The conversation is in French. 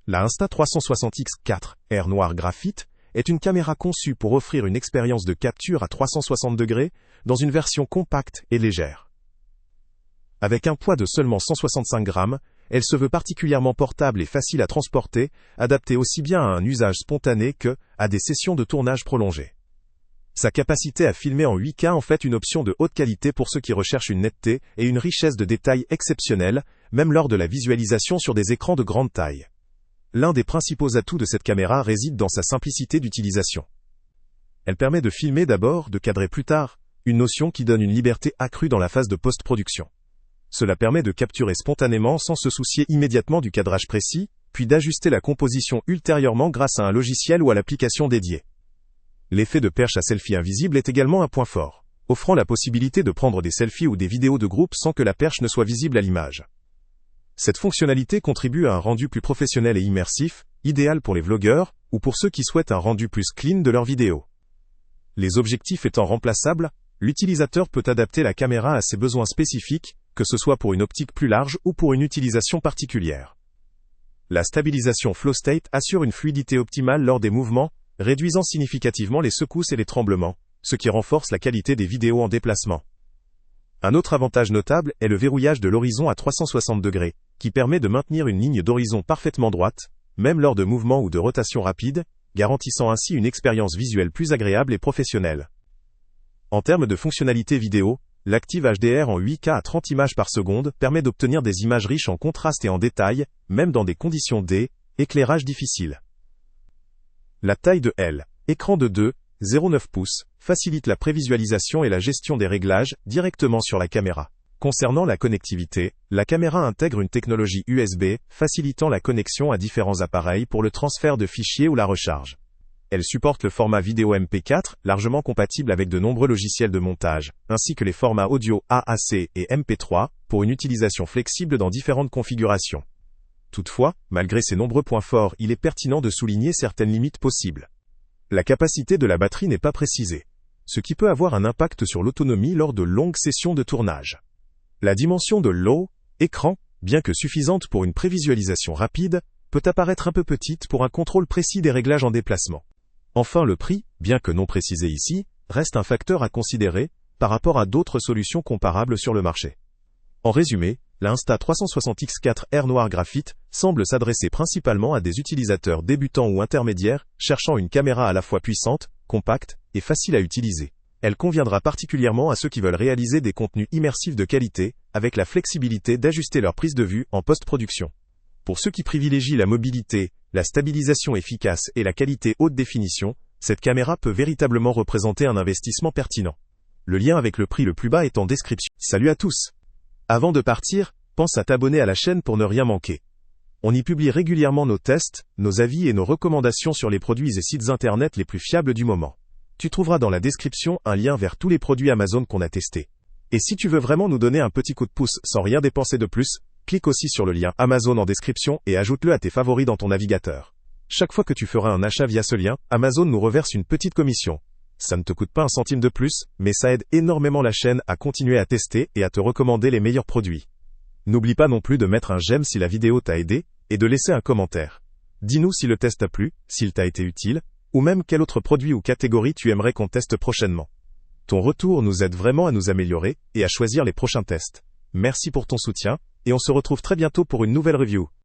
La Insta360X4R Noir Graphite est une caméra conçue pour offrir une expérience de capture à 360 degrés dans une version compacte et légère. Avec un poids de seulement 165 grammes, elle se veut particulièrement portable et facile à transporter, adaptée aussi bien à un usage spontané que à des sessions de tournage prolongées. Sa capacité à filmer en 8K en fait une option de haute qualité pour ceux qui recherchent une netteté et une richesse de détails exceptionnelle, même lors de la visualisation sur des écrans de grande taille. L'un des principaux atouts de cette caméra réside dans sa simplicité d'utilisation. Elle permet de filmer d'abord, de cadrer plus tard, une notion qui donne une liberté accrue dans la phase de post-production. Cela permet de capturer spontanément sans se soucier immédiatement du cadrage précis, puis d'ajuster la composition ultérieurement grâce à un logiciel ou à l'application dédiée. L'effet de perche à selfie invisible est également un point fort, offrant la possibilité de prendre des selfies ou des vidéos de groupe sans que la perche ne soit visible à l'image. Cette fonctionnalité contribue à un rendu plus professionnel et immersif, idéal pour les vlogueurs, ou pour ceux qui souhaitent un rendu plus clean de leurs vidéos. Les objectifs étant remplaçables, l'utilisateur peut adapter la caméra à ses besoins spécifiques, que ce soit pour une optique plus large ou pour une utilisation particulière. La stabilisation Flow State assure une fluidité optimale lors des mouvements, réduisant significativement les secousses et les tremblements, ce qui renforce la qualité des vidéos en déplacement. Un autre avantage notable est le verrouillage de l'horizon à 360 degrés, qui permet de maintenir une ligne d'horizon parfaitement droite, même lors de mouvements ou de rotations rapides, garantissant ainsi une expérience visuelle plus agréable et professionnelle. En termes de fonctionnalité vidéo, l'Active HDR en 8K à 30 images par seconde permet d'obtenir des images riches en contraste et en détail, même dans des conditions d'éclairage difficiles. La taille de l'écran de 2,09 pouces, facilite la prévisualisation et la gestion des réglages directement sur la caméra. Concernant la connectivité, la caméra intègre une technologie USB, facilitant la connexion à différents appareils pour le transfert de fichiers ou la recharge. Elle supporte le format vidéo MP4, largement compatible avec de nombreux logiciels de montage, ainsi que les formats audio AAC et MP3, pour une utilisation flexible dans différentes configurations. Toutefois, malgré ces nombreux points forts, il est pertinent de souligner certaines limites possibles. La capacité de la batterie n'est pas précisée, ce qui peut avoir un impact sur l'autonomie lors de longues sessions de tournage. La dimension de l'écran, bien que suffisante pour une prévisualisation rapide, peut apparaître un peu petite pour un contrôle précis des réglages en déplacement. Enfin, le prix, bien que non précisé ici, reste un facteur à considérer par rapport à d'autres solutions comparables sur le marché. En résumé, la Insta360X4R Noir Graphite semble s'adresser principalement à des utilisateurs débutants ou intermédiaires, cherchant une caméra à la fois puissante, compacte et facile à utiliser. Elle conviendra particulièrement à ceux qui veulent réaliser des contenus immersifs de qualité, avec la flexibilité d'ajuster leur prise de vue en post-production. Pour ceux qui privilégient la mobilité, la stabilisation efficace et la qualité haute définition, cette caméra peut véritablement représenter un investissement pertinent. Le lien avec le prix le plus bas est en description. Salut à tous! Avant de partir, pense à t'abonner à la chaîne pour ne rien manquer. On y publie régulièrement nos tests, nos avis et nos recommandations sur les produits et sites internet les plus fiables du moment. Tu trouveras dans la description un lien vers tous les produits Amazon qu'on a testés. Et si tu veux vraiment nous donner un petit coup de pouce sans rien dépenser de plus, clique aussi sur le lien Amazon en description et ajoute-le à tes favoris dans ton navigateur. Chaque fois que tu feras un achat via ce lien, Amazon nous reverse une petite commission. Ça ne te coûte pas un centime de plus, mais ça aide énormément la chaîne à continuer à tester et à te recommander les meilleurs produits. N'oublie pas non plus de mettre un j'aime si la vidéo t'a aidé, et de laisser un commentaire. Dis-nous si le test t'a plu, s'il t'a été utile, ou même quel autre produit ou catégorie tu aimerais qu'on teste prochainement. Ton retour nous aide vraiment à nous améliorer, et à choisir les prochains tests. Merci pour ton soutien, et on se retrouve très bientôt pour une nouvelle review.